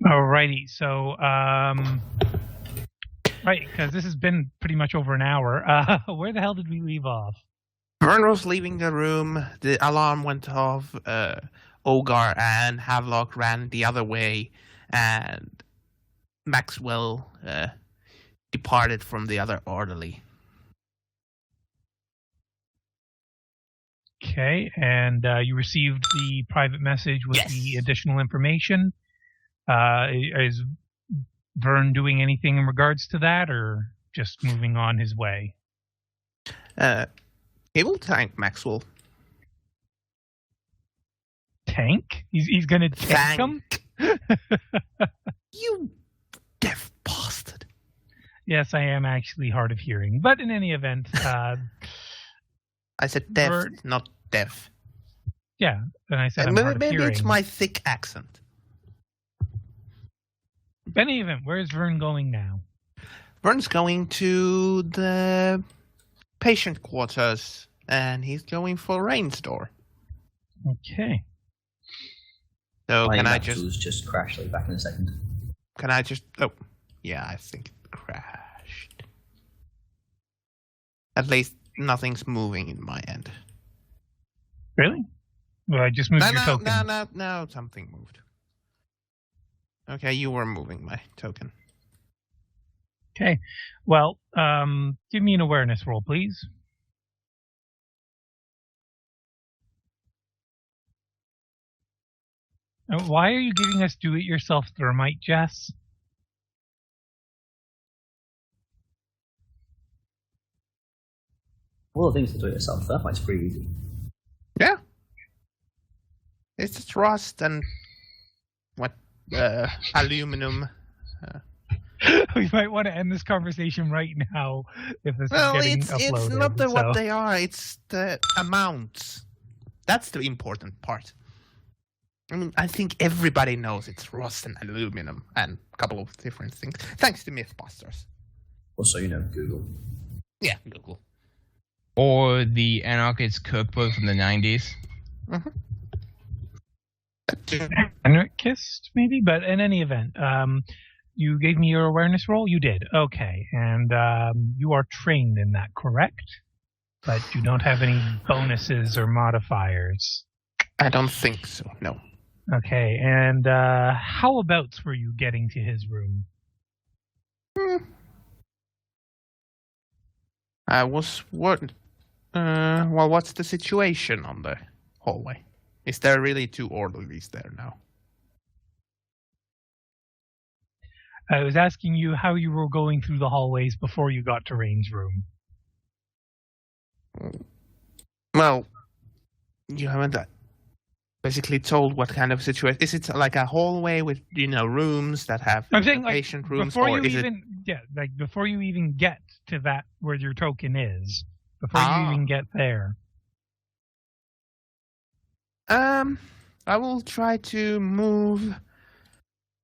Alrighty, so right, because this has been pretty much over an hour. Where the hell did we leave off? Vern was leaving the room. The alarm went off. Ogar and Havelock ran the other way, and Maxwell departed from the other orderly. Okay, and you received the private message with the additional information. Is Vern doing anything in regards to that, or just moving on his way? He will tank Maxwell. Tank? He's going to tank him? You deaf bastard. Yes, I am actually hard of hearing. But in any event... I said deaf, not deaf. Yeah, and I said I'm hard of hearing. Maybe it's my thick accent. In any event, where's Vern going now? Vern's going to the patient quarters, and he's going for Rain's door. Okay. So can I just crash like back in a second? Can I just... Oh, yeah, I think it crashed. At least nothing's moving in my end. Really? Well, I just moved your token. No, something moved. Okay, you were moving my token. Okay. Well, give me an awareness roll, please. Why are you giving us do-it-yourself thermite, Jess? All the things to do it yourself. Thermite's pretty easy. Yeah. It's just rust and aluminum. We might want to end this conversation right now if this is getting uploaded. It's not what they are. It's the amounts. That's the important part. I mean, I think everybody knows it's rust and aluminum and a couple of different things. Thanks to Mythbusters. Also, Google. Yeah, Google. Or the Anarchist Cookbook from the 90s. Mm-hmm. Anarchist, maybe? But in any event, you gave me your awareness roll? You did. Okay. And you are trained in that, correct? But you don't have any bonuses or modifiers. I don't think so, no. Okay. And how abouts were you getting to his room? I was well, what's the situation on the hallway? Is there really two orderlies there now? I was asking you how you were going through the hallways before you got to Rain's room. Well, you haven't basically told what kind of situation. Is it like a hallway with rooms that have patient rooms, before you even get to that where your token is, before you even get there? I will try to move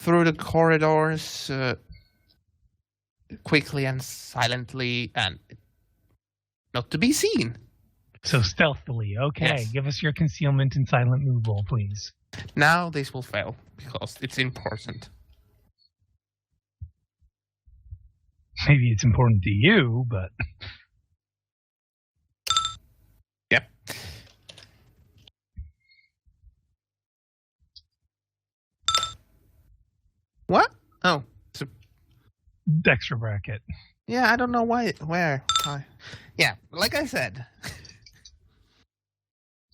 through the corridors quickly and silently and not to be seen. So stealthily, okay. Yes. Give us your concealment and silent move roll, please. Now this will fail because it's important. Maybe it's important to you, but... Yep. What? Oh. Extra bracket. Yeah, I don't know why. Where? Yeah, like I said.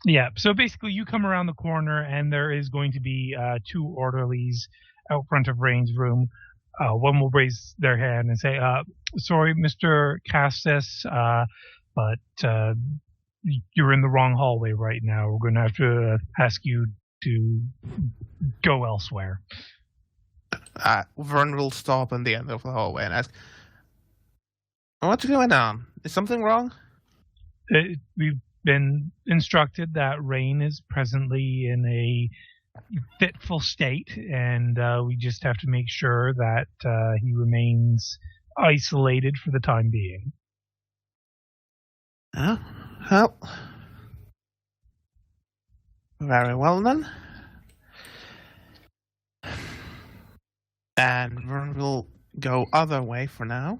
Yeah, so basically you come around the corner and there is going to be two orderlies out front of Rain's room. One will raise their hand and say, sorry, Mr. Cassis, but you're in the wrong hallway right now. We're going to have to ask you to go elsewhere. Vern will stop at the end of the hallway and ask, what's going on? Is something wrong? We've been instructed that Rain is presently in a fitful state, and we just have to make sure that he remains isolated for the time being. Oh, well. Very well then. And Vern will go other way for now.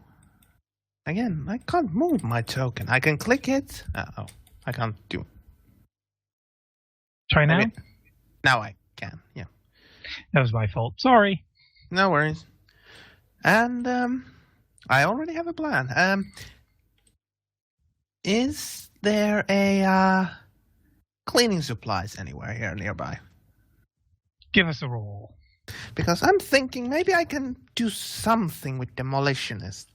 Again, I can't move my token. I can click it. Oh, I can't do it. Try now? Okay. Now I can, yeah. That was my fault. Sorry. No worries. And I already have a plan. Is there a cleaning supplies anywhere here nearby? Give us a roll. Because I'm thinking maybe I can do something with demolitionists.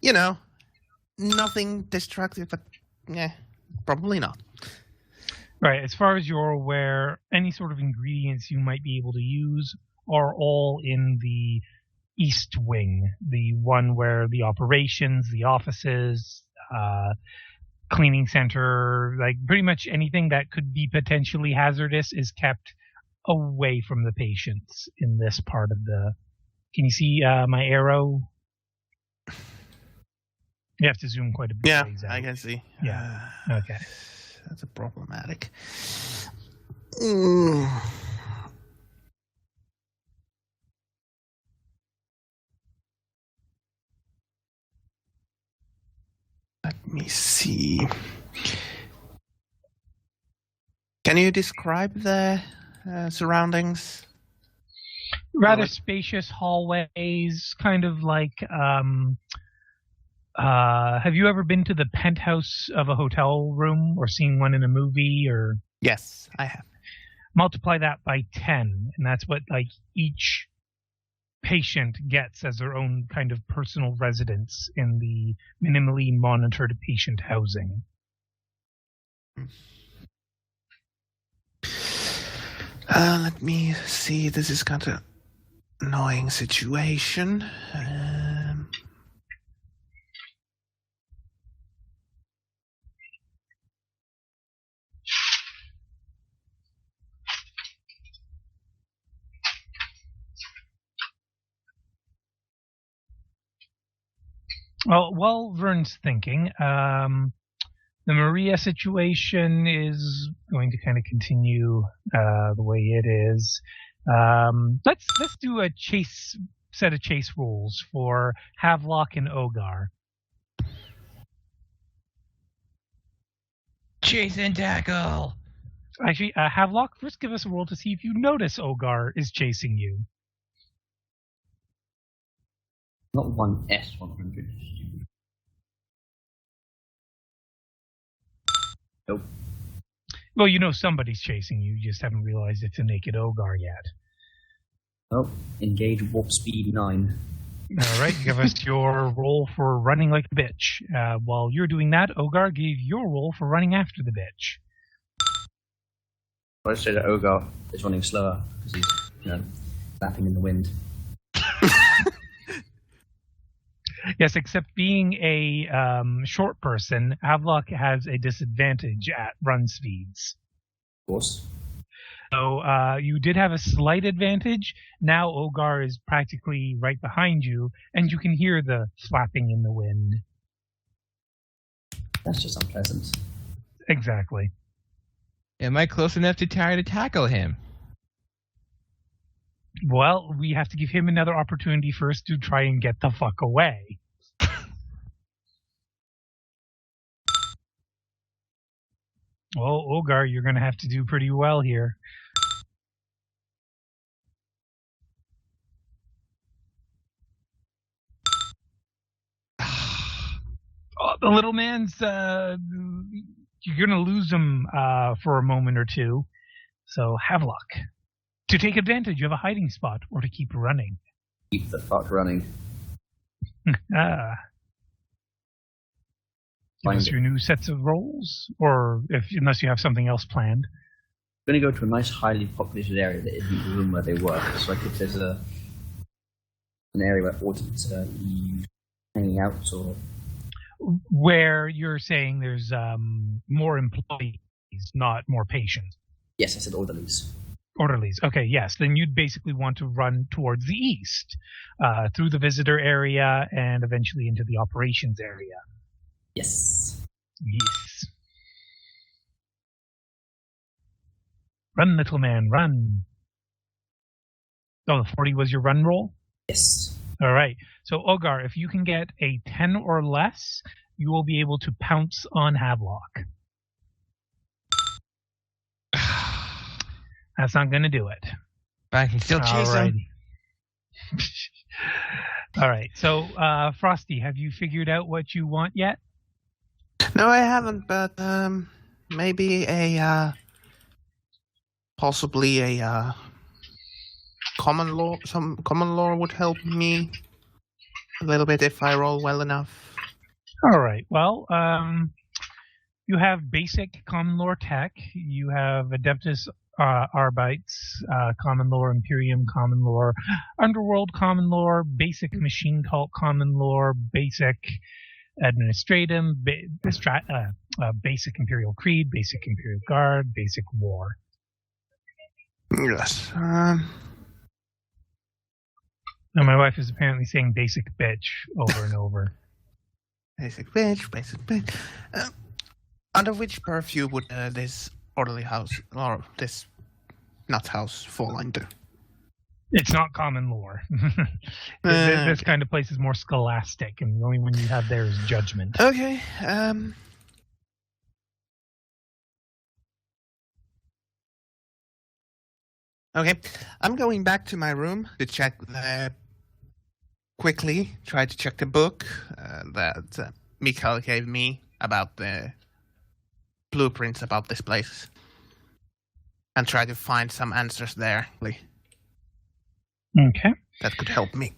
You know, nothing destructive, but yeah, probably not. Right. As far as you're aware, any sort of ingredients you might be able to use are all in the East Wing, the one where the operations, the offices, cleaning center, like pretty much anything that could be potentially hazardous is kept away from the patients in this part of the... Can you see my arrow? You have to zoom quite a bit. Yeah, ways out. I can see. Yeah. Okay. That's a problematic. Let me see. Can you describe the surroundings? Rather spacious hallways, kind of like... have you ever been to the penthouse of a hotel room or seen one in a movie? Or Yes, I have. multiply that by 10, and that's what like each patient gets as their own kind of personal residence in the minimally monitored patient housing. Let me see. This is kind of annoying situation. Well, while Vern's thinking, the Maria situation is going to kind of continue the way it is. Let's do a set of chase rules for Havelock and Ogar. Chase and tackle. Actually, Havelock, first give us a roll to see if you notice Ogar is chasing you. Not one S100. Nope. Well, you know somebody's chasing you. You just haven't realized it's a naked Ogar yet. Oh, engage warp speed 9. All right, give us your roll for running like a bitch. While you're doing that, Ogar, give your roll for running after the bitch. I just say that Ogar is running slower because he's, flapping in the wind. Yes, except being a short person, Havelock has a disadvantage at run speeds. Of course. So you did have a slight advantage. Now Ogar is practically right behind you, and you can hear the flapping in the wind. That's just unpleasant. Exactly. Am I close enough to try to tackle him? Well, we have to give him another opportunity first to try and get the fuck away. Well, Ogar, you're going to have to do pretty well here. Oh, the little man's... you're going to lose him for a moment or two. So, Havelock. To take advantage of a hiding spot or to keep running. Keep the fuck running. Give us your new sets of rolls, or unless you have something else planned. I'm going to go to a nice, highly populated area that isn't the room where they work. So, like, if there's an area where auditors are hanging out, or where you're saying there's more employees, not more patients. Yes, I said orderlies. Orderlies. Okay, yes. Then you'd basically want to run towards the east, through the visitor area, and eventually into the operations area. Yes. Yes. Run, little man, run. Oh, the 40 was your run roll? Yes. All right. So, Ogar, if you can get a 10 or less, you will be able to pounce on Havelock. That's not going to do it. But I can still chase him. All right. So, Frosty, have you figured out what you want yet? No, I haven't, but maybe possibly a common law. Some common law would help me a little bit if I roll well enough. All right. Well, you have basic common lore tech. You have Adeptus Arbites, common lore, Imperium common lore, Underworld common lore, basic machine cult common lore, basic administratum, basic Imperial Creed, basic Imperial Guard, basic war. Yes. And my wife is apparently saying basic bitch over and over. Basic bitch, basic bitch. Under which purview would this orderly house, or this nut house, fall under? It's not common lore. This kind of place is more scholastic, and the only one you have there is judgment. Okay. Okay, I'm going back to my room to check quickly, try to check the book that Mikhail gave me about the blueprints about this place. And try to find some answers there. Okay. That could help me.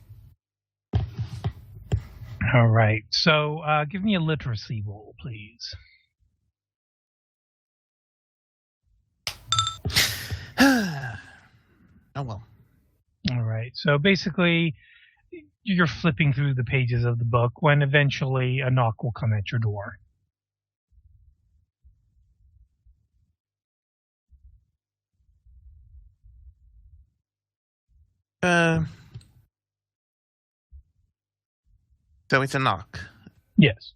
All right. So give me a literacy roll, please. Oh, well. All right. So basically, you're flipping through the pages of the book when eventually a knock will come at your door. So it's a knock. Yes.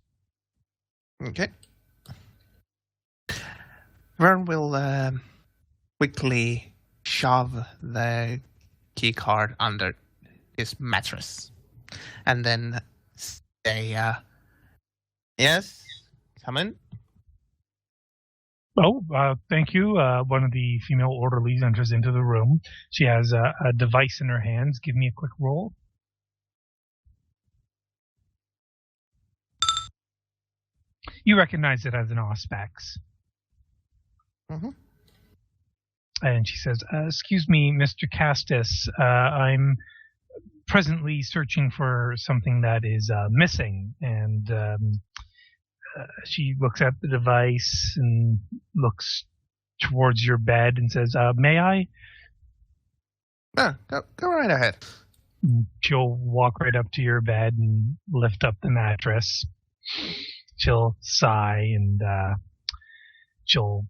Okay. Vern will quickly shove the key card under his mattress, and then say, "Yes, come in." Oh, thank you. One of the female orderlies enters into the room. She has a device in her hands. Give me a quick roll. You recognize it as an Auspex. Mm-hmm. And she says, excuse me, Mr. Castus, I'm presently searching for something that is missing. And she looks at the device and looks towards your bed and says, may I? Go right ahead. She'll walk right up to your bed and lift up the mattress. She'll sigh and she'll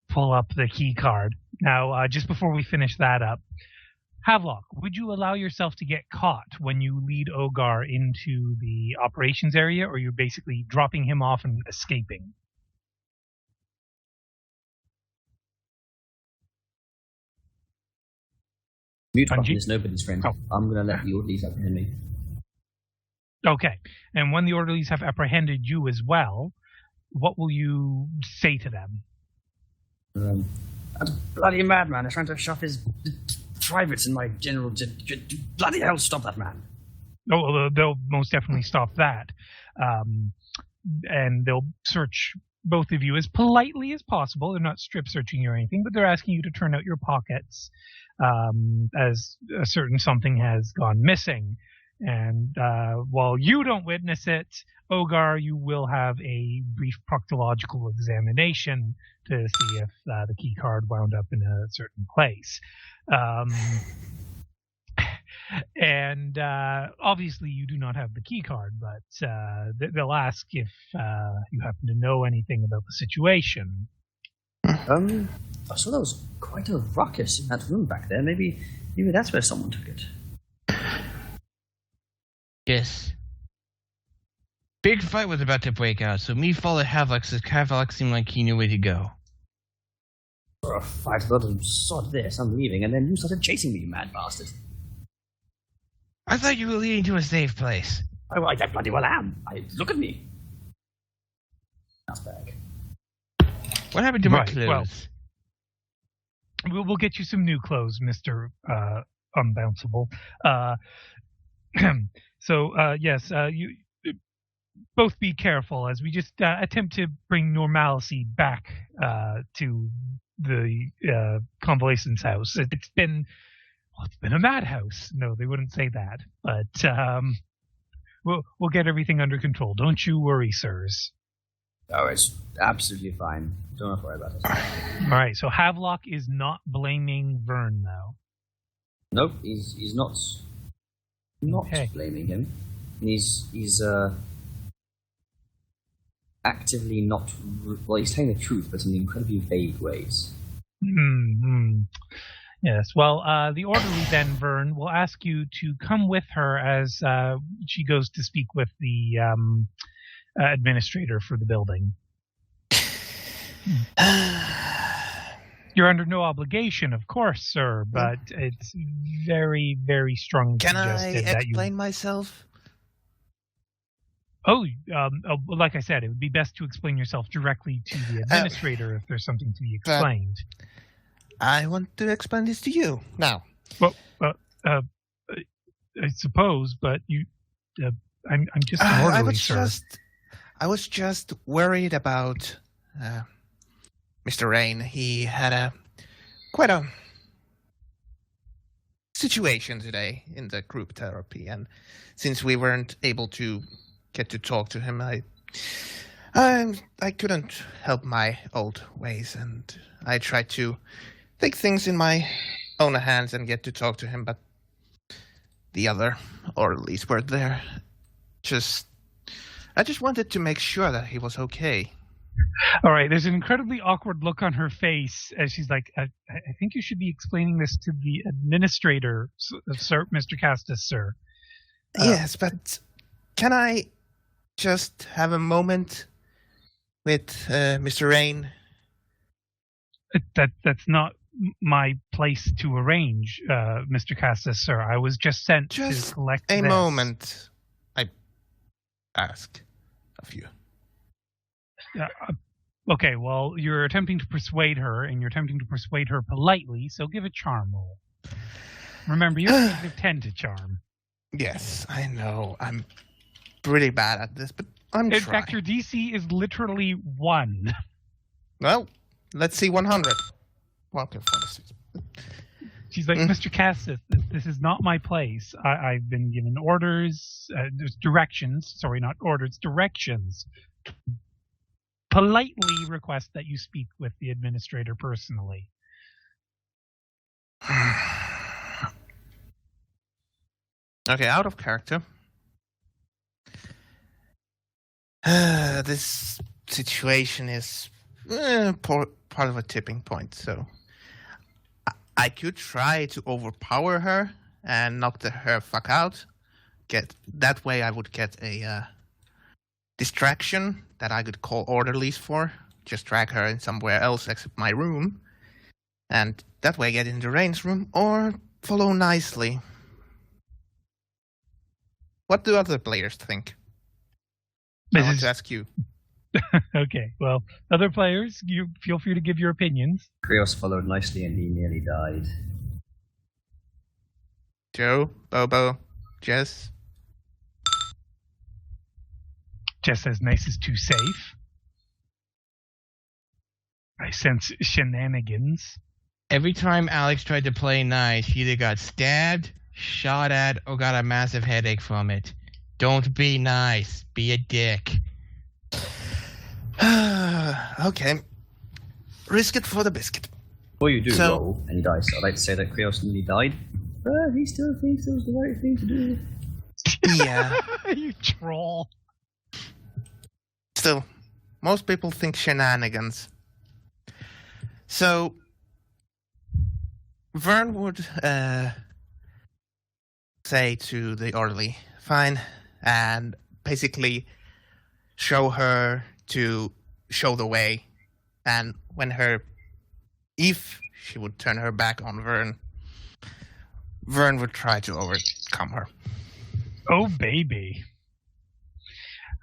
pull up the key card. Now, just before we finish that up, Havelock, would you allow yourself to get caught when you lead Ogar into the operations area, or you're basically dropping him off and escaping? Mute button is nobody's friend. Oh. I'm going to let the orderlies apprehend me. Okay. And when the orderlies have apprehended you as well, what will you say to them? That bloody madman is trying to shove his privates in my general... Bloody hell, stop that man. Oh, they'll most definitely stop that. And they'll search both of you as politely as possible. They're not strip searching you or anything, but they're asking you to turn out your pockets as a certain something has gone missing. And while you don't witness it, Ogar, you will have a brief proctological examination to see if the key card wound up in a certain place. And obviously you do not have the key card, but they'll ask if you happen to know anything about the situation. I saw there was quite a ruckus in that room back there. Maybe that's where someone took it. Yes. Big fight was about to break out, so me follow Havelock, so Havelock seemed like he knew where to go. For a fight, I thought, sod this, I'm leaving, and then you started chasing me, you mad bastard. I thought you were leading to a safe place. I bloody well am. Look at me. That's bag. What happened to my Right, well- clothes? We'll get you some new clothes, Mr. Unbounceable. Yes, you both be careful as we just attempt to bring normalcy back to the convalescent's house. It's been a madhouse. No, they wouldn't say that, but we'll get everything under control. Don't you worry, sirs. Oh, it's absolutely fine. Don't have to worry about it. All right. So Havelock is not blaming Vern, though. Nope, he's not Okay. blaming him. He's actively not. Well, he's telling the truth, but in incredibly vague ways. Hmm. Yes. Well, the orderly then, Vern, will ask you to come with her as she goes to speak with the administrator for the building. You're under no obligation, of course, sir, but it's very, very strongly Can I suggested that you. explain myself? Like I said, it would be best to explain yourself directly to the administrator if there's something to be explained. I want to explain this to you now. Well, I suppose, but you, I'm just an orderly, sir. I was just worried about Mr. Rain. He had quite a situation today in the group therapy, and since we weren't able to get to talk to him, I couldn't help my old ways, and I tried to take things in my own hands and get to talk to him, but the other orderlies were there. I just wanted to make sure that he was okay. All right, there's an incredibly awkward look on her face as she's like, I think you should be explaining this to the administrator, sir, Mr. Castus, sir. Yes, but can I just have a moment with Mr. Rain? That's not my place to arrange, Mr. Castus, sir. I was just sent Just to collect a this. moment, I ask of you. Okay, well, you're attempting to persuade her, and you're attempting to persuade her politely, so give a charm roll. Remember, you have to 10 to charm. Yes, I know. I'm pretty bad at this, but I'm In trying. fact, your DC is literally 1. Well, let's see 100. Welcome, 46. She's like, Mr. Cassis, this is not my place. I've been given orders, there's directions, sorry, not orders, directions. Politely request that you speak with the administrator personally. Okay, out of character. This situation is part of a tipping point, so I could try to overpower her and knock her fuck out. That way I would get a distraction that I could call orderlies for. Just drag her in somewhere else except my room. And that way get into Rain's room or follow nicely. What do other players think? I want to ask you. Okay, well, other players, you feel free to give your opinions. Krios followed nicely and he nearly died. Joe, Bobo, Jess. Just as nice as too safe. I sense shenanigans. Every time Alex tried to play nice, he either got stabbed, shot at, or got a massive headache from it. Don't be nice. Be a dick. Okay. Risk it for the biscuit. Before you do roll and he dies, I'd like to say that Krios nearly died, but he still thinks it was the right thing to do. Yeah. You troll. Still, most people think shenanigans. So, Vern would say to the orderly, fine, and basically show her to show the way. And when her if she would turn her back on Vern, Vern would try to overcome her. Oh, baby.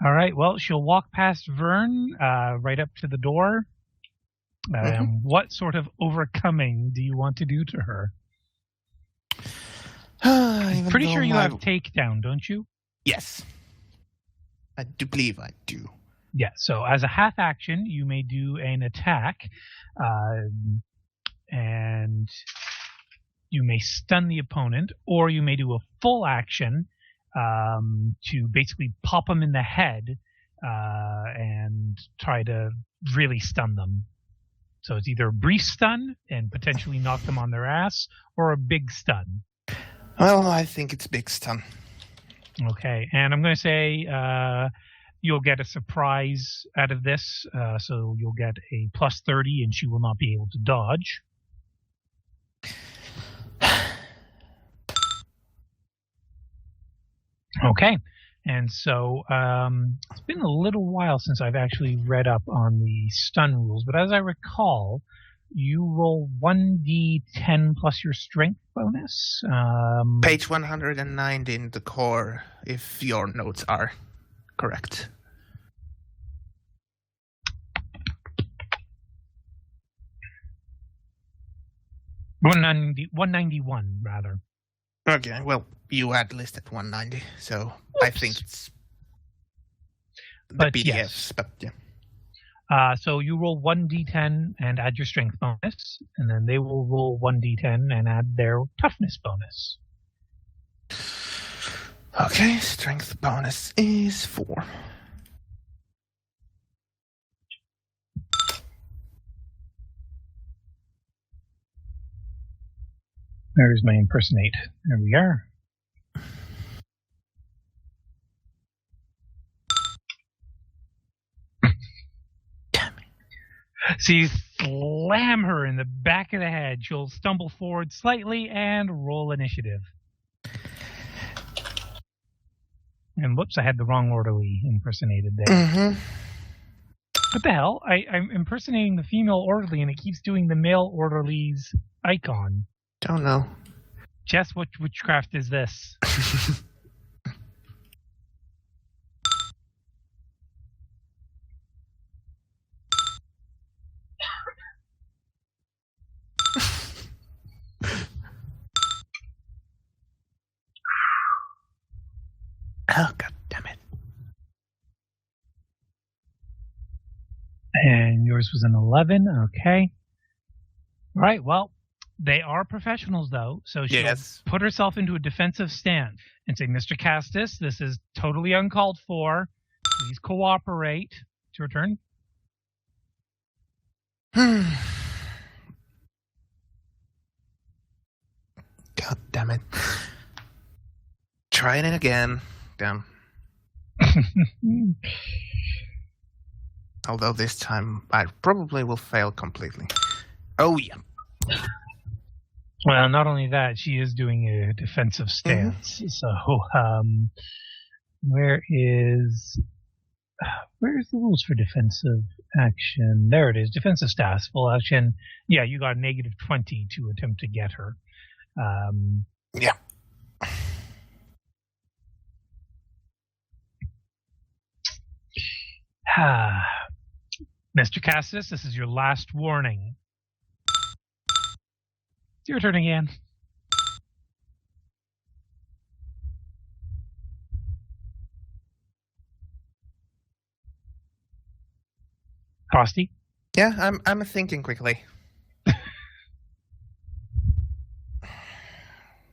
All right, well, she'll walk past Vern right up to the door. What sort of overcoming do you want to do to her? Pretty sure you have takedown, don't you? Yes. I do believe I do. Yeah, so as a half action, you may do an attack, and you may stun the opponent, or you may do a full action to basically pop them in the head and try to really stun them. So it's either a brief stun and potentially knock them on their ass, or a big stun. Well, I think it's big stun. Okay, and I'm going to say you'll get a surprise out of this, so you'll get a plus 30, and she will not be able to dodge. Okay, and so it's been a little while since I've actually read up on the stun rules, but as I recall, you roll 1d10 plus your strength bonus. Page 190 in the core, if your notes are correct. 191, rather. Okay, well, you had listed 190, so I think it's the But PDFs, yes. but yeah. So you roll 1d10 and add your strength bonus, and then they will roll 1d10 and add their toughness bonus. Okay, strength bonus is 4. There's my impersonate. There we are. So you slam her in the back of the head. She'll stumble forward slightly and roll initiative. And whoops, I had the wrong orderly impersonated there. Mm-hmm. What the hell? I'm impersonating the female orderly and it keeps doing the male orderly's icon. Don't know. Jess, what witchcraft is this? Oh, god damn it. And yours was an 11. Okay. All right, well, they are professionals, though, so she'll put herself into a defensive stance and say, Mr. Castus, this is totally uncalled for. Please cooperate. It's your turn. God damn it. Trying it again. Damn. Although this time I probably will fail completely. Oh, yeah. Well, not only that, she is doing a defensive stance. Mm-hmm. So, where's the rules for defensive action? There it is. Defensive stance, full action. Yeah, you got a negative 20 to attempt to get her. Yeah. Mr. Cassis, this is your last warning. It's your turn again. Frosty? Yeah, I'm thinking quickly.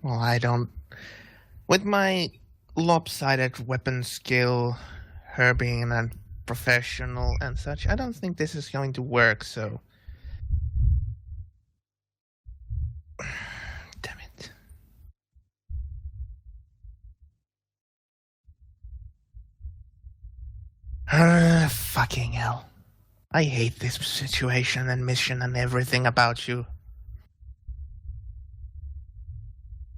Well, I don't... With my lopsided weapon skill, her being a professional and such, I don't think this is going to work, so... Damn it. Fucking hell. I hate this situation and mission and everything about you.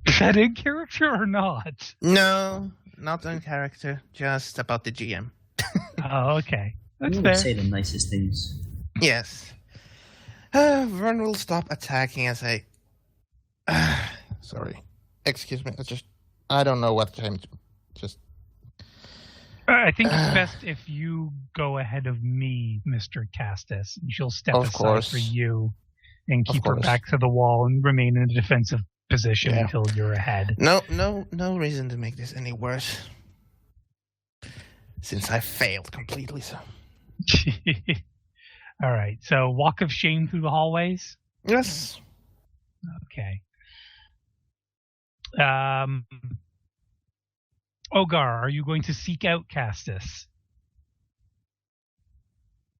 Is that in character or not? No, not in character. Just about the GM. Oh, okay. That's you fair. say the nicest things. Yes. Vern will stop attacking and say, sorry. Excuse me. I don't know what came to. I think it's best if you go ahead of me, Mr. Castus. She'll step Of aside course. for you and keep Of her course. back to the wall and remain in a defensive position Yeah. until you're ahead. No reason to make this any worse. Since I failed completely, so. All right. So walk of shame through the hallways. Yes. Okay. Ogar, are you going to seek out Castus?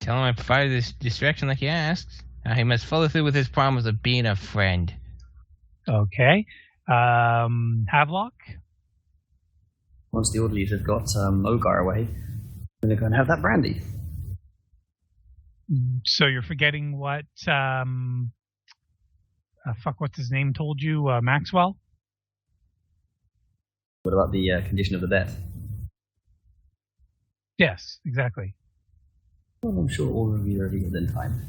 Tell him I provided this distraction like he asked. Now he must follow through with his promise of being a friend. Okay. Havelock? Once the orderlies have got Ogar away, then they're going to have that brandy. So you're forgetting what what's his name told you, Maxwell? What about the condition of the death? Yes, exactly. Well, I'm sure all of you are revealed in time.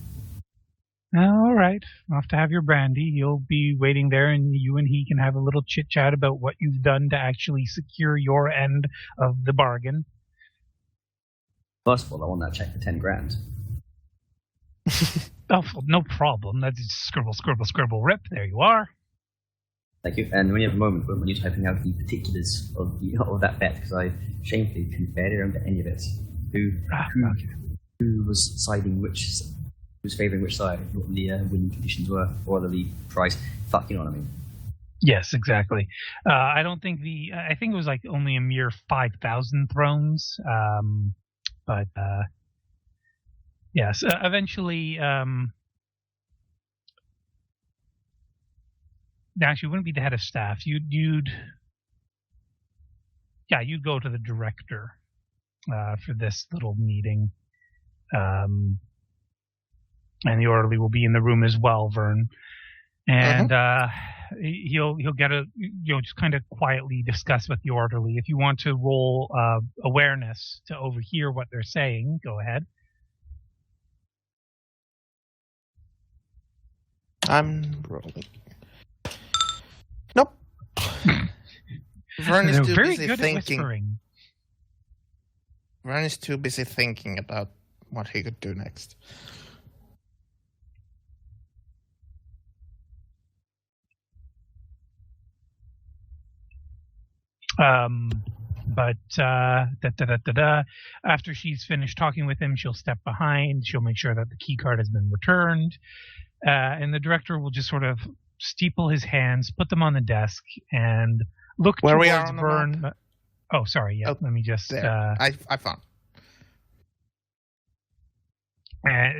All right. Off to have your brandy. You'll be waiting there, and you and he can have a little chit-chat about what you've done to actually secure your end of the bargain. First of all, I want that check for 10 grand. Oh, no problem. That's just scribble, scribble, scribble, rip. There you are. Thank you. And when you have a moment, when you're typing out the particulars of that bet, because I shamefully couldn't barely remember any of it. Who was siding which, who was favouring which side, what the winning conditions were, or the price. Fuck, you know what I mean? Yes, exactly. I don't think I think it was like only a mere 5,000 thrones. But yes, eventually. Actually, wouldn't be the head of staff. You'd go to the director for this little meeting, and the orderly will be in the room as well, Vern, and he'll get just kind of quietly discuss with the orderly. If you want to roll awareness to overhear what they're saying, go ahead. I'm rolling. Nope. Vern is They're too very busy good at thinking. whispering. Vern is too busy thinking about what he could do next. But after she's finished talking with him, she'll step behind. She'll make sure that the key card has been returned, and the director will just sort of steeple his hands, put them on the desk, and look Where towards we are on the Vern. map? Oh, sorry. Yeah, Oh, let me just There. I found.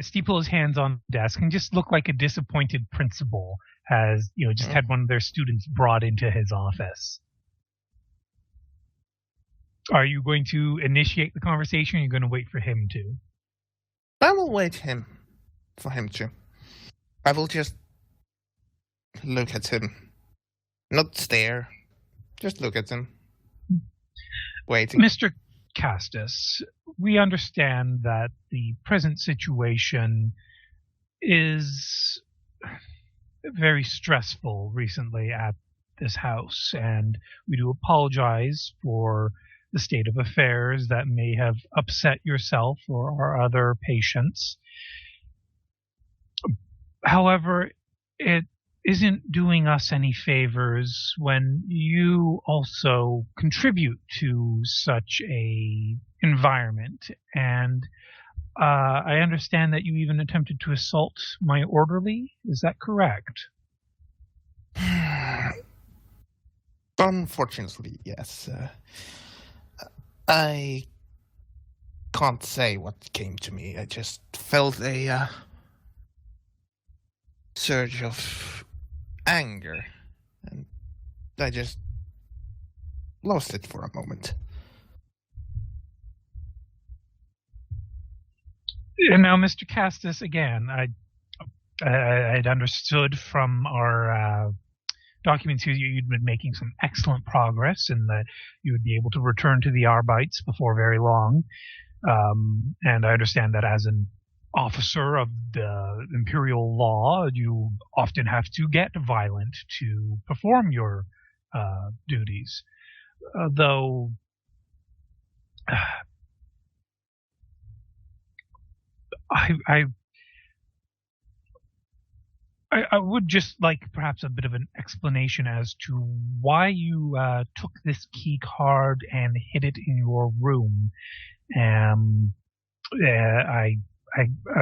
steeple his hands on the desk and just look like a disappointed principal has, just had one of their students brought into his office. Are you going to initiate the conversation, or are you going to wait for him to? I will wait for him to. I will just look at him. Not stare. Just look at him. Waiting. Mr. Castus, we understand that the present situation is very stressful recently at this house, and we do apologize for the state of affairs that may have upset yourself or our other patients. However, it isn't doing us any favors when you also contribute to such a environment. And I understand that you even attempted to assault my orderly. Is that correct? Unfortunately, yes. I can't say what came to me. I just felt a surge of anger, and I just lost it for a moment. And now, Mr. Castus, again, I'd understood from our documents here you'd been making some excellent progress and that you would be able to return to the Arbites before very long. And I understand that as an officer of the Imperial law, you often have to get violent to perform your duties. Though I would just like perhaps a bit of an explanation as to why you took this key card and hid it in your room. I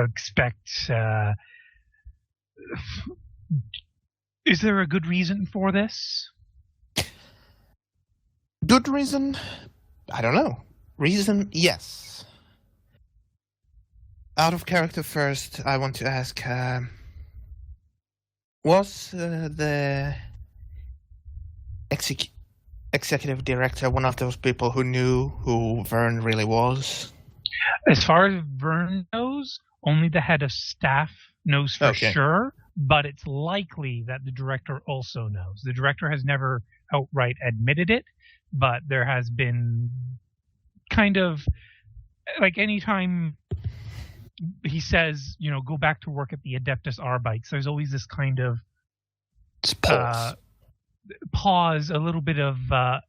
expect. Is there a good reason for this? Good reason? I don't know. Reason? Yes. Out of character first, I want to ask, was the executive director one of those people who knew who Vern really was? As far as Vern knows, only the head of staff knows for sure, but it's likely that the director also knows. The director has never outright admitted it, but there has been kind of, like, anytime he says, go back to work at the Adeptus Arbites, there's always this kind of pause, a little bit of not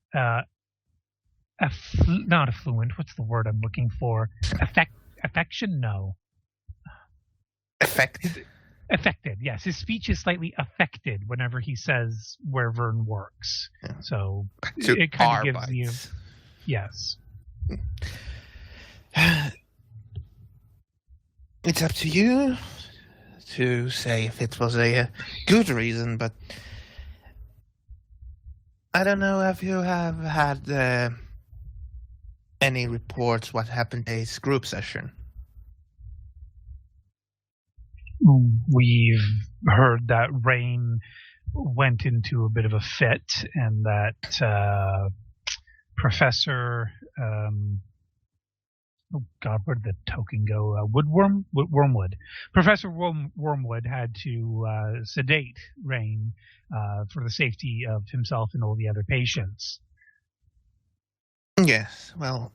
affluent. What's the word I'm looking for? Affection? No. Affected. Yes, his speech is slightly affected whenever he says where Vern works. Yeah. So it kind of gives you. Yes. It's up to you to say if it was a good reason, but I don't know if you have had any reports what happened at his group session. We've heard that Rain went into a bit of a fit, and that Professor oh God, where did the token go? Wormwood. Professor Wormwood had to sedate Rain for the safety of himself and all the other patients. Yes, well,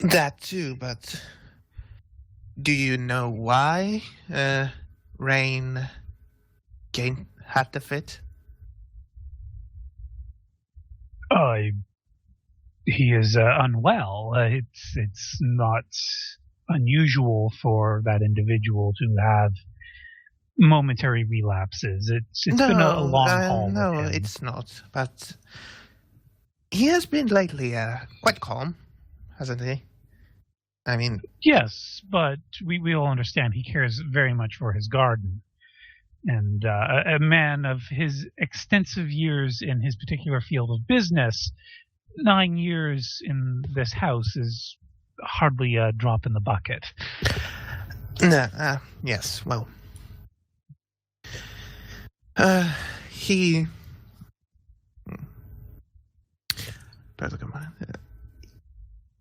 that too, but do you know why Rain had the fit? He is unwell. It's not unusual for that individual to have momentary relapses. It's been a long haul. No, it's not. But he has been lately quite calm, hasn't he? I mean, yes, but we all understand he cares very much for his garden. And a man of his extensive years in his particular field of business, 9 years in this house is hardly a drop in the bucket. Yes, well,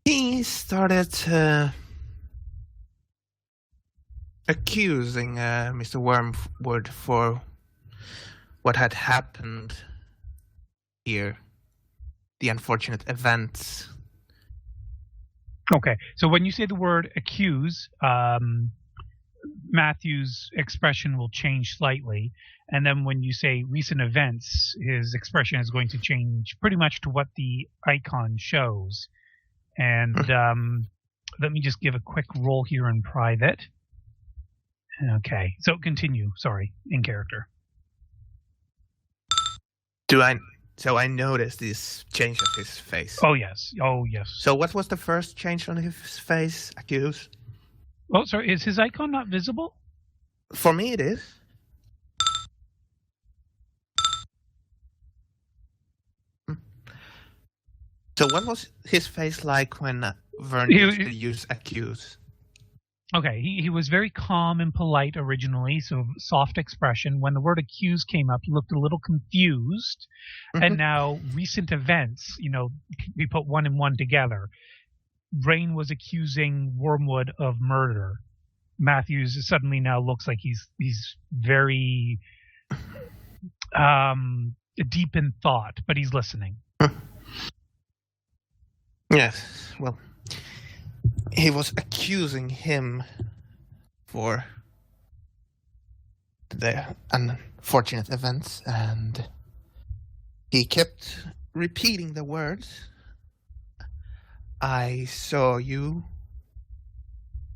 he started accusing Mr. Wormwood for what had happened here, the unfortunate events. Okay, so when you say the word accuse, Matthew's expression will change slightly, and then when you say recent events, his expression is going to change pretty much to what the icon shows. And let me just give a quick roll here in private. Okay, so continue. Sorry, in character. So I noticed this change of his face. Oh yes. So what was the first change on his face? Accuse? Oh, sorry. Is his icon not visible? For me, it is. So what was his face like when Vern used to use accuse? Okay, he was very calm and polite originally, so soft expression. When the word accuse came up, he looked a little confused. Mm-hmm. And now recent events, we put one and one together. Rain was accusing Wormwood of murder. Matthews suddenly now looks like he's very deep in thought, but he's listening. Yes, well, he was accusing him for the unfortunate events, and he kept repeating the words, "I saw you,"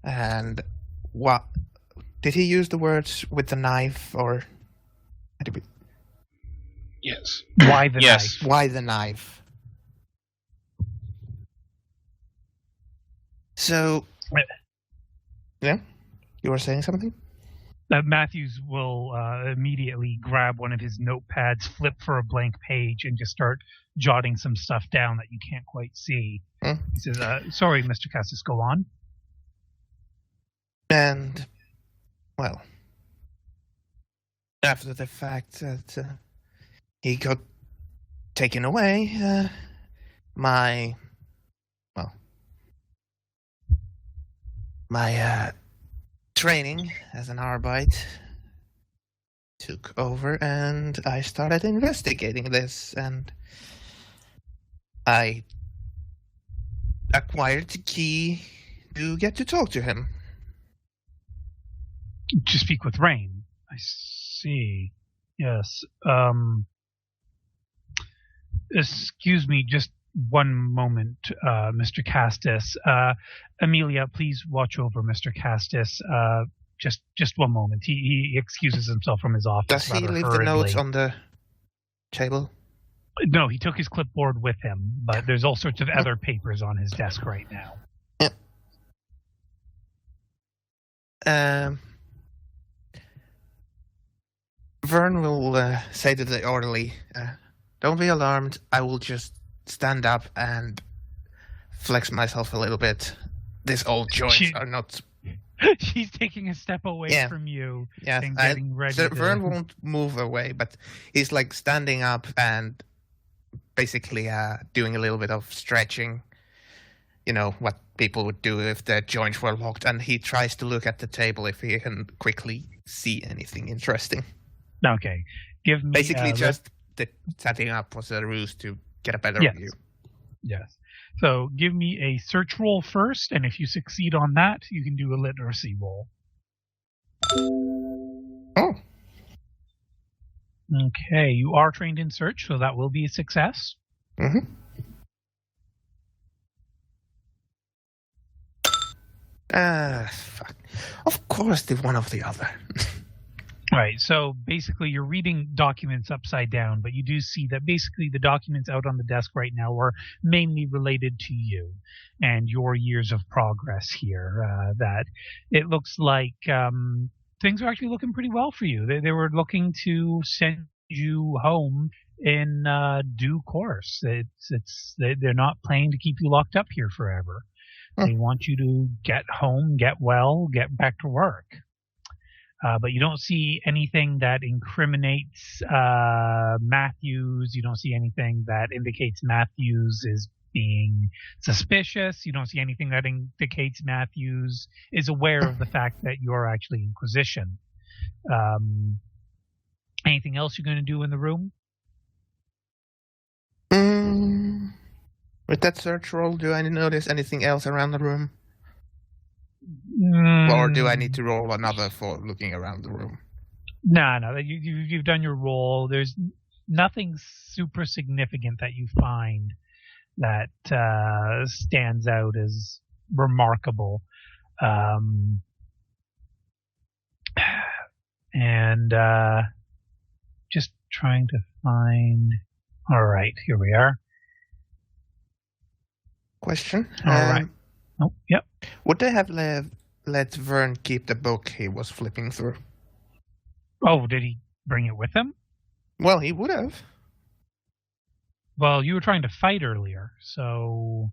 and what did he use the words with the knife, or Yes. Why the Yes. knife? why the knife? So, yeah, you were saying something? Matthews will immediately grab one of his notepads, flip for a blank page, and just start jotting some stuff down that you can't quite see. Hmm. He says, sorry, Mr. Cassis, go on. And, well, after the fact that he got taken away, my training as an Arbite took over, and I started investigating this, and I acquired the key to get to talk to him. To speak with Rain. I see. Yes. Excuse me, just one moment, Mr. Castis. Amelia, please watch over Mr. Castis. Just one moment. He excuses himself from his office. Does he rather leave hurriedly. the notes on the table? No, he took his clipboard with him, but there's all sorts of other papers on his desk right now. Vern will say to the orderly, "Don't be alarmed. I will just stand up and flex myself a little bit. These old joints are not..." She's taking a step away from you Yeah, and getting ready. So Vern won't move away, but he's like standing up and basically doing a little bit of stretching. You know, what people would do if their joints were locked, and he tries to look at the table if he can quickly see anything interesting. Okay. Give me basically just the setting up was a ruse to get a better view. Yes. So give me a search roll first, and if you succeed on that, you can do a literacy roll. Oh. Okay, you are trained in search, so that will be a success. Mm-hmm. Fuck. Of course, the one of the other. Right, so basically you're reading documents upside down, but you do see that basically the documents out on the desk right now are mainly related to you and your years of progress here. That it looks like things are actually looking pretty well for you. They were looking to send you home in due course. They're not planning to keep you locked up here forever. They want you to get home, get well, get back to work. But you don't see anything that incriminates Matthews. You don't see anything that indicates Matthews is being suspicious. You don't see anything that indicates Matthews is aware of the fact that you're actually Inquisition. Anything else you're going to do in the room? With that search roll, do I notice anything else around the room? Or do I need to roll another for looking around the room? No. You've done your roll. There's nothing super significant that you find that stands out as remarkable. And just trying to find... All right, here we are. Question. All right. Oh, yep. Would they have let Vern keep the book he was flipping through? Oh, did he bring it with him? Well, he would have. Well, you were trying to fight earlier, so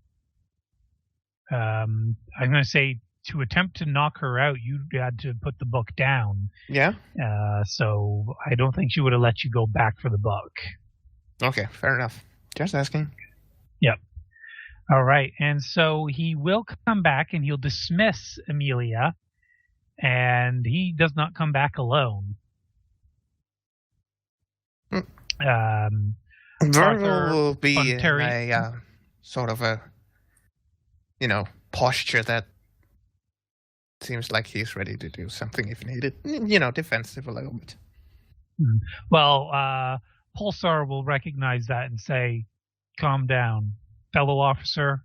I'm going to say to attempt to knock her out, you had to put the book down. Yeah? So I don't think she would have let you go back for the book. Okay, fair enough. Just asking. Yep. All right, and so he will come back and he'll dismiss Amelia, and he does not come back alone. Vern will be a sort of a, posture that seems like he's ready to do something if needed. Defensive a little bit. Well, Pulsar will recognize that and say, calm down. Fellow officer,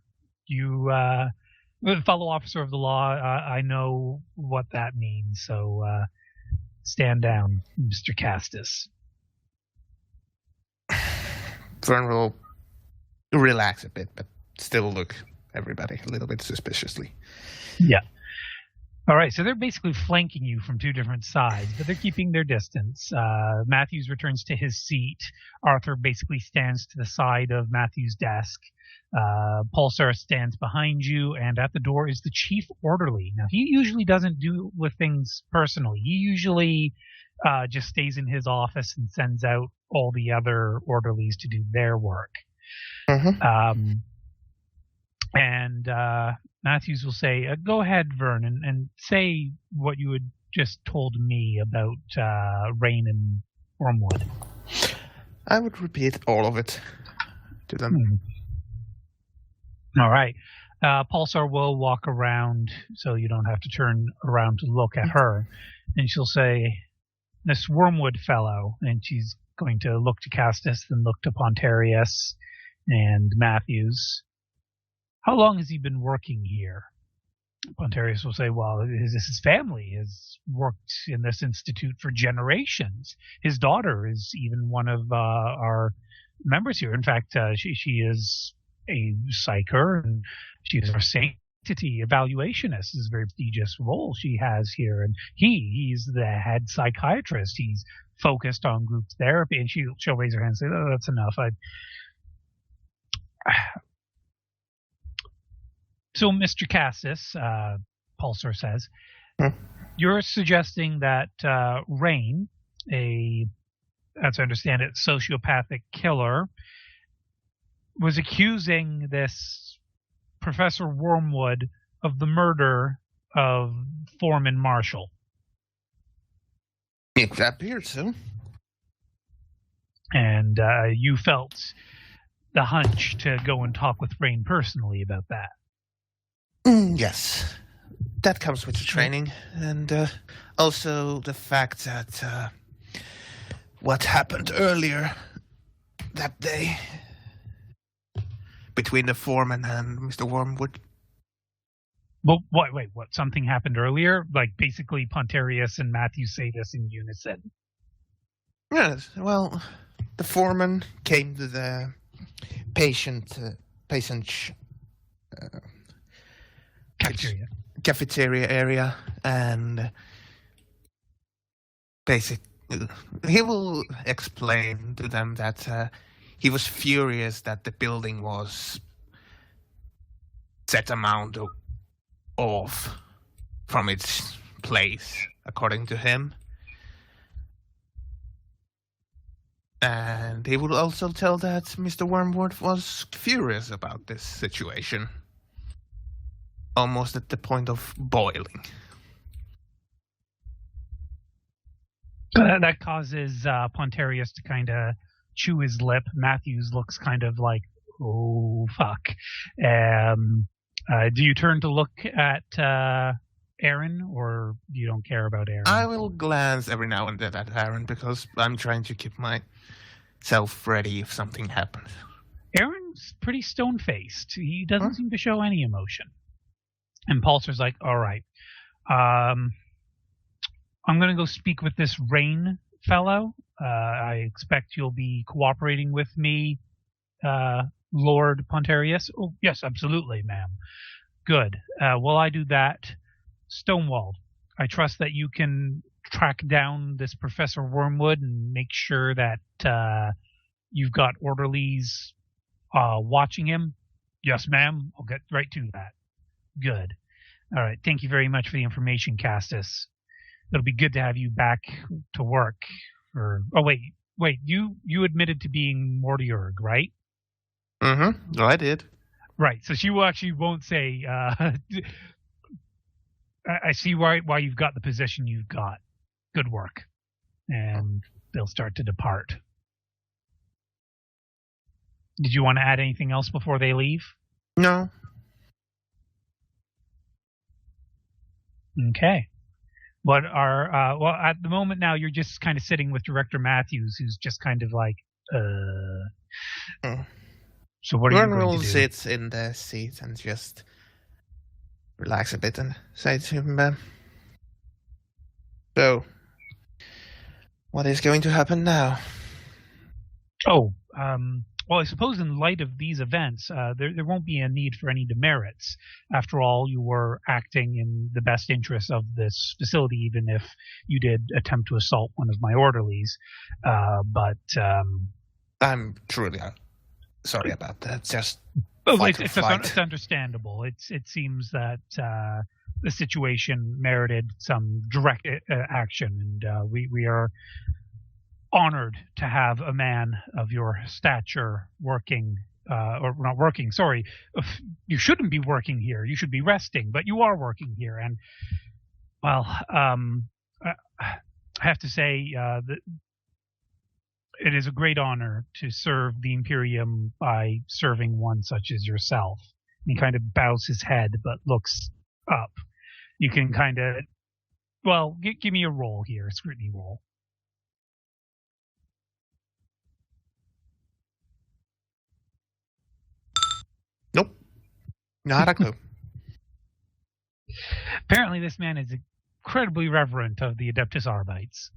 fellow officer of the law, I know what that means, so stand down, Mr. Castus. Vern will relax a bit, but still look everybody a little bit suspiciously. Yeah. All right, so they're basically flanking you from two different sides, but they're keeping their distance. Matthews returns to his seat. Arthur basically stands to the side of Matthews' desk. Pulsar stands behind you, and at the door is the chief orderly. Now, he usually doesn't deal with things personally. He usually just stays in his office and sends out all the other orderlies to do their work. Mm-hmm. And Matthews will say, go ahead, Vern, and say what you had just told me about Rain and Wormwood. I would repeat all of it to them. All right. Pulsar will walk around so you don't have to turn around to look at her. And she'll say, this Wormwood fellow, and she's going to look to Castus, then look to Pontarius and Matthews. How long has he been working here? Pontarius will say, well, his family has worked in this institute for generations. His daughter is even one of our members here. In fact, she is a psycher, and she is our sanctity evaluationist. This is a very prestigious role she has here. And he's the head psychiatrist. He's focused on group therapy. And she'll raise her hand and say, oh, that's enough. So, Mr. Castus, Pulsar says, you're suggesting that Rain, as I understand it, sociopathic killer, was accusing this Professor Wormwood of the murder of Foreman Marshall. It appears so. And you felt the hunch to go and talk with Rain personally about that. Yes, that comes with the training, and also the fact that what happened earlier that day between the foreman and Mr. Wormwood. Well, wait, what? Something happened earlier? Like, basically, Pontarius and Matthews say this in unison. Yes, well, the foreman came to the patient cafeteria area, and he will explain to them that he was furious that the building was set amount off from its place, according to him. And he would also tell that Mr. Wormwood was furious about this situation. Almost at the point of boiling. That causes Pontarius to kind of chew his lip. Matthews looks kind of like, oh, fuck. Do you turn to look at Aaron, or you don't care about Aaron? I will glance every now and then at Aaron, because I'm trying to keep myself ready if something happens. Aaron's pretty stone-faced. He doesn't seem to show any emotion. And Pulsar's like, all right, I'm going to go speak with this Rain fellow. I expect you'll be cooperating with me, Lord Pontarius. Oh, yes, absolutely, ma'am. Good. While I do that, Stonewall, I trust that you can track down this Professor Wormwood and make sure that you've got orderlies watching him. Yes, ma'am. I'll get right to that. Good. All right. Thank you very much for the information, Castus. It'll be good to have you back to work. Wait. You admitted to being Mortiurg, right? Mm-hmm. No, I did. Right. So she actually won't say. I see why you've got the position you've got. Good work. And they'll start to depart. Did you want to add anything else before they leave? No. Okay. What are well at the moment now you're just kind of sitting with Director Matthews, who's just kind of like, So what are you going Vernal to do? sits in the seat and just relax a bit and say to him, so, what is going to happen now? Oh, well, I suppose in light of these events, there won't be a need for any demerits. After all, you were acting in the best interests of this facility, even if you did attempt to assault one of my orderlies. I'm truly sorry about that. Just it's understandable. It seems that the situation merited some direct action, and we are honored to have a man of your stature working, or not working, sorry. You shouldn't be working here. You should be resting, but you are working here. And, well, I have to say that it is a great honor to serve the Imperium by serving one such as yourself. He kind of bows his head, but looks up. You can kind of, well, give me a roll here, a scrutiny roll. Nope. Not a clue. Apparently this man is incredibly reverent of the Adeptus Arbites.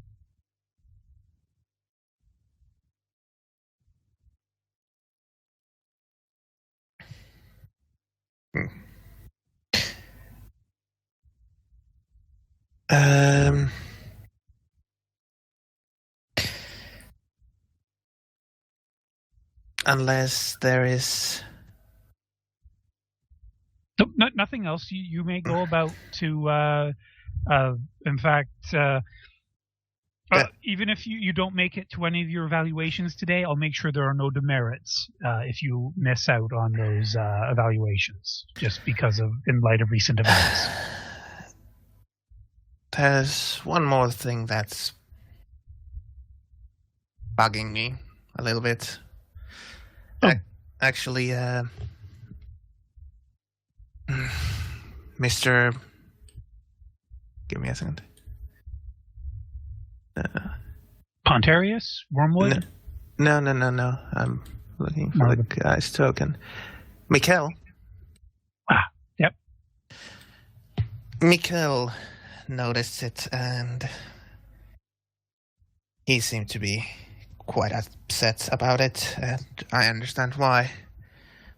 Unless there is... Nothing else. You may go about to, in fact, even if you don't make it to any of your evaluations today, I'll make sure there are no demerits if you miss out on those evaluations, just because of, in light of recent events. There's one more thing that's bugging me a little bit. Actually, Mr. Give me a second. Pontarius? Wormwood? No. I'm looking for the guy's token. Mikkel. Yep. Mikkel noticed it, and he seemed to be quite upset about it, and I understand why.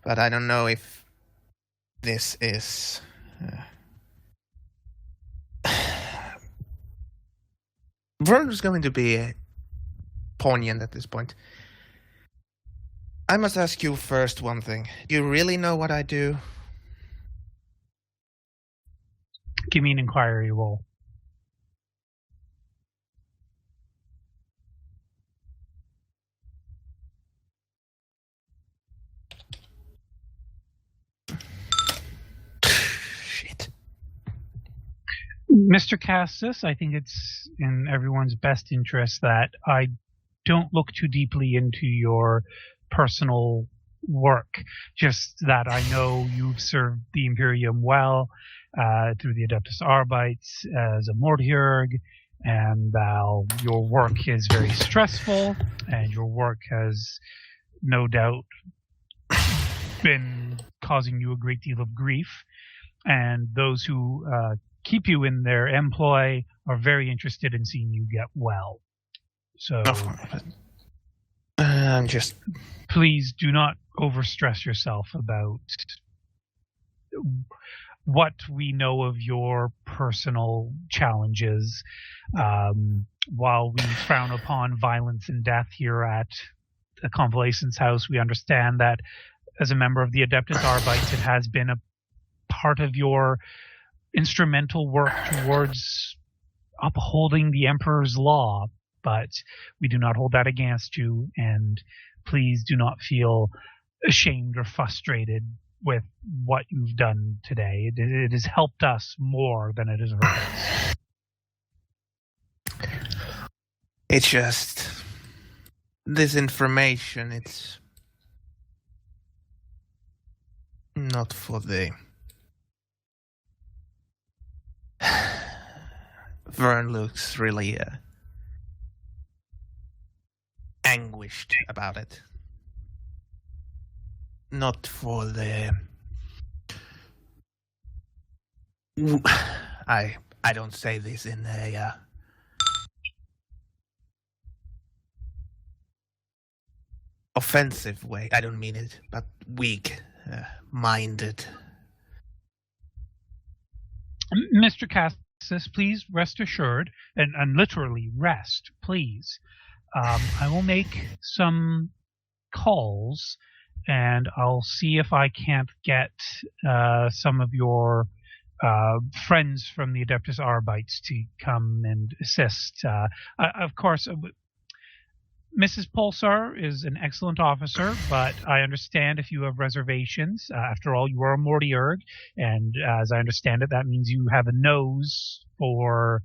But I don't know if this is... Vern is going to be poignant at this point. I must ask you first one thing. Do you really know what I do? Give me an inquiry roll. Mr. Castus, I think it's in everyone's best interest that I don't look too deeply into your personal work. Just that I know you've served the Imperium well through the Adeptus Arbites as a Mortiurg, and your work is very stressful, and your work has no doubt been causing you a great deal of grief. And those who keep you in their employ are very interested in seeing you get well. So please do not overstress yourself about what we know of your personal challenges. While we frown upon violence and death here at the Convalescence House, we understand that as a member of the Adeptus Arbites, it has been a part of your instrumental work towards upholding the Emperor's law, but we do not hold that against you, and please do not feel ashamed or frustrated with what you've done today. It has helped us more than it has hurt us. It's just this information, it's not for the Vern looks really anguished about it. Not for the... I don't say this in a offensive way. I don't mean it, but weak-minded. Mr. Cassis, please rest assured, and literally rest, please. I will make some calls, and I'll see if I can't get some of your friends from the Adeptus Arbites to come and assist. Of course, Mrs. Pulsar is an excellent officer, but I understand if you have reservations. After all, you are a Mortiurg, and as I understand it, that means you have a nose for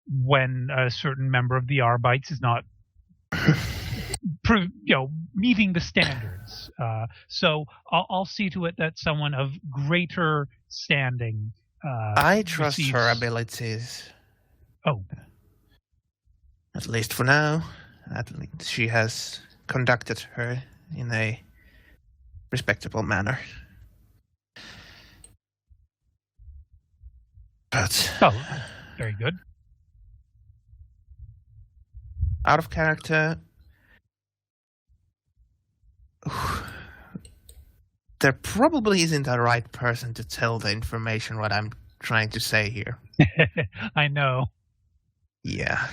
when a certain member of the Arbites is not meeting the standards. So I'll see to it that someone of greater standing I trust receives... her abilities. Oh. At least for now. At least she has conducted her in a respectable manner. But... Oh, very good. Out of character... There probably isn't a right person to tell the information what I'm trying to say here. I know. Yeah.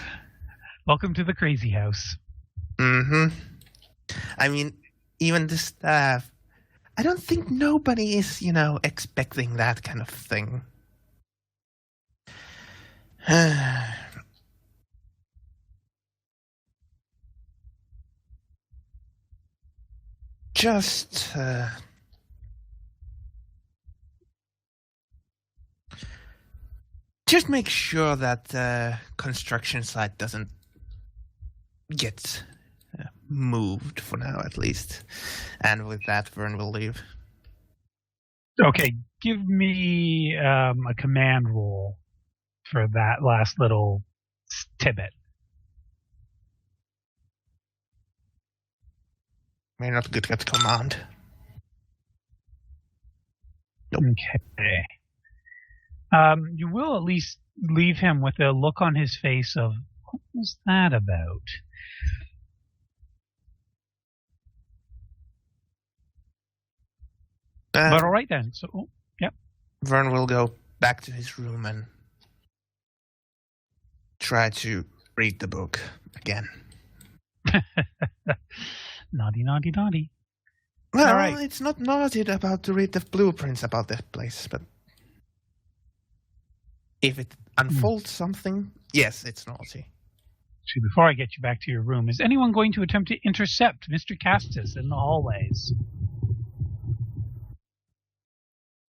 Welcome to the crazy house. Mm-hmm. I mean, even the staff, I don't think nobody is, expecting that kind of thing. Just make sure that the construction site doesn't get moved for now, at least. And with that, Vern will leave. Okay, give me a command roll for that last little tidbit. We're not good at command. Nope. Okay. You will at least leave him with a look on his face of, what was that about? But all right then. So, yep. Vern will go back to his room and try to read the book again. Naughty, naughty, naughty. Well, all right. It's not naughty about to read the blueprints about this place, but if it unfolds something, yes, it's naughty. So before I get you back to your room, is anyone going to attempt to intercept Mr. Castis in the hallways?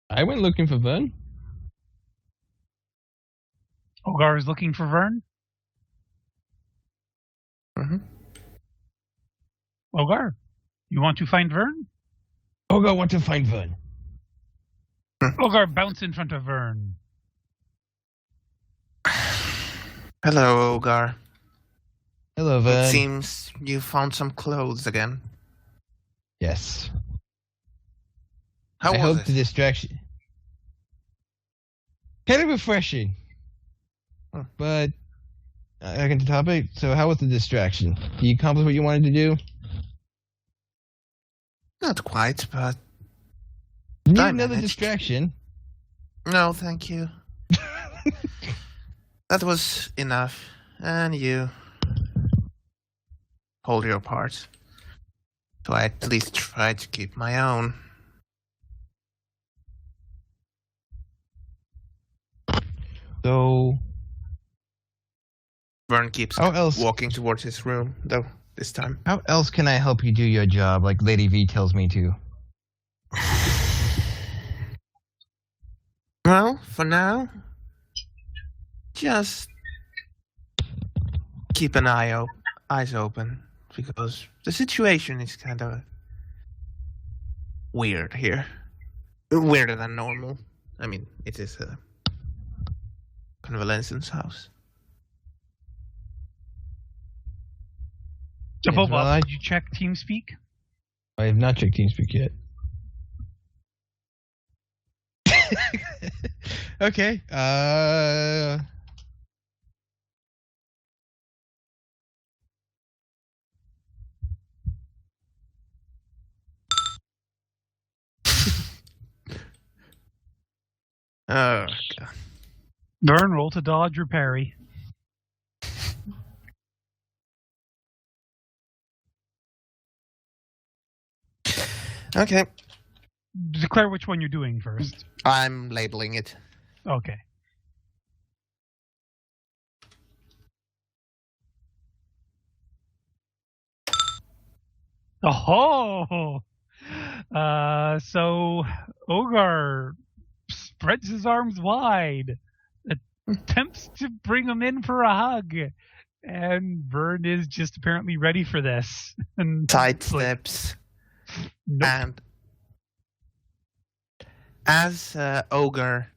I went looking for Vern. Ogar is looking for Vern? Mm-hmm. Ogar, you want to find Vern? Ogar want to find Vern. Ogar, bounce in front of Vern. Hello, Ogar. Hello, Vern. It seems you found some clothes again. Yes. How I was hope it? the distraction. Kind of refreshing. Hmm. But, back into topic. So, how was the distraction? Did you accomplish what you wanted to do? Not quite, but... Need I another managed. distraction. No, thank you. That was enough. And you... hold your part. So I at least try to keep my own. So, Vern keeps how else? walking towards his room, though, this time. How else can I help you do your job, like Lady V tells me to? Well, for now, just keep an eyes open, because the situation is kind of weird here. Weirder than normal. I mean, it is Convalescence's house. So, Yes, Boba, well, did you check TeamSpeak? I have not checked TeamSpeak yet. Okay. Oh, God. Vern, roll to dodge or parry. Okay. Declare which one you're doing first. I'm labeling it. Okay. Oh, so Ogar spreads his arms wide, attempts to bring him in for a hug, and Vern is just apparently ready for this. And Tight steps. nope. And as Ogre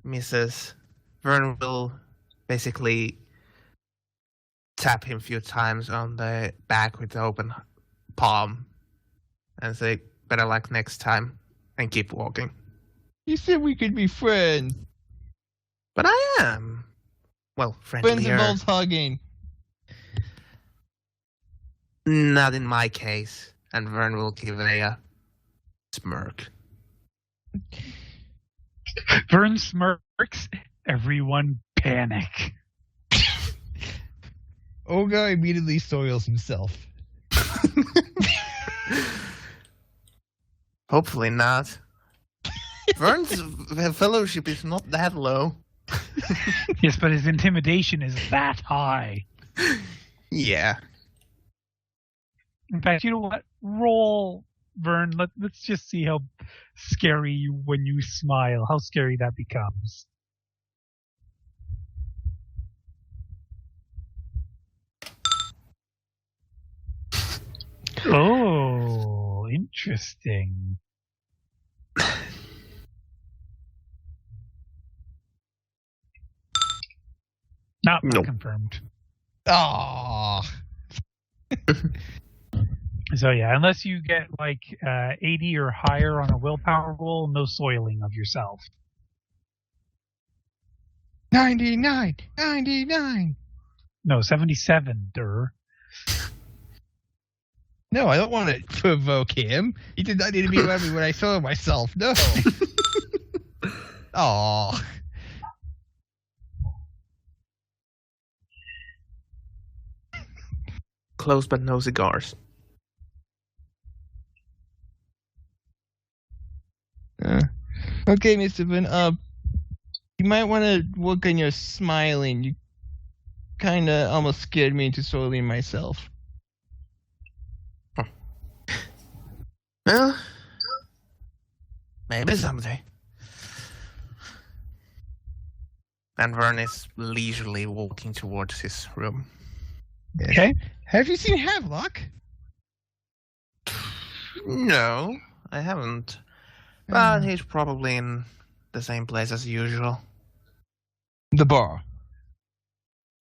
misses, Vern will basically tap him a few times on the back with the open palm and say, better luck next time, and keep walking. You said we could be friends. But I am. Well, Friends friendlier. involves hugging. Not in my case. And Vern will give a smirk. Vern smirks. Everyone panic. Olga immediately soils himself. Hopefully not. Vern's fellowship is not that low. Yes, but his intimidation is that high. Yeah. In fact, you know what? Roll, Vern. Let's just see how scary when you smile, how scary that becomes. Oh, interesting. Not Nope. confirmed. Oh. So yeah, unless you get like 80 or higher on a willpower roll, no soiling of yourself. 99. No, 77, der. No, I don't want to provoke him. He did not need to be around me when I saw myself. No. Oh. Close but no cigars. Okay, Mr. Vin. You might want to work on your smiling. You kind of almost scared me into soiling myself. Well, maybe someday. And Vern is leisurely walking towards his room. Yes. Okay. Have you seen Havelock? No, I haven't. But he's probably in the same place as usual. The bar.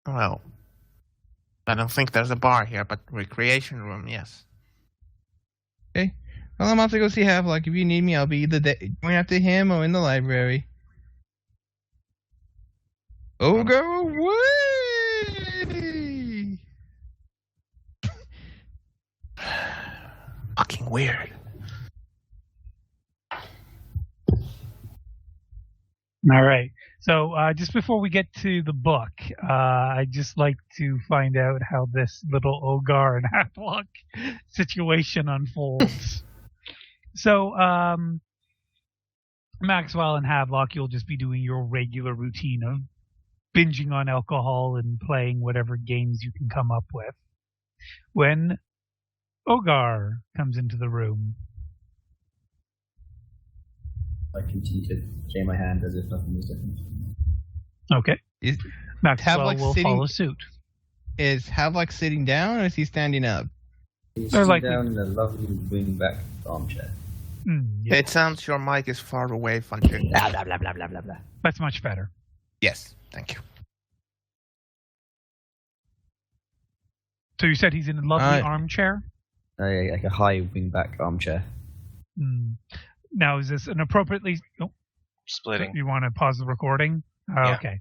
Well, I don't think there's a bar here, but recreation room, yes. Okay. Well, I'm about to go see Havelock. If you need me, I'll be either going after him or in the library. Oh, go away! Fucking weird. All right. So just before we get to the book, I'd just like to find out how this little Ogar and Havelock situation unfolds. So, Maxwell and Havelock, you'll just be doing your regular routine of binging on alcohol and playing whatever games you can come up with. When Ogar comes into the room. I continue to shake my hand as if nothing was different. Okay. Is Maxwell Havelock will sitting- follow suit. Is Havelock sitting down or is he standing up? He's They're sitting like- down in a lovely wing-back armchair. Yeah, It sounds your mic is far away from you. Blah, blah, blah, blah, blah, blah, blah. that's much better. Yes, thank you. So you said he's in a lovely armchair? Like a high wingback armchair. Now, is this an appropriately... Oh, Splitting. you want to pause the recording? Yeah. Okay.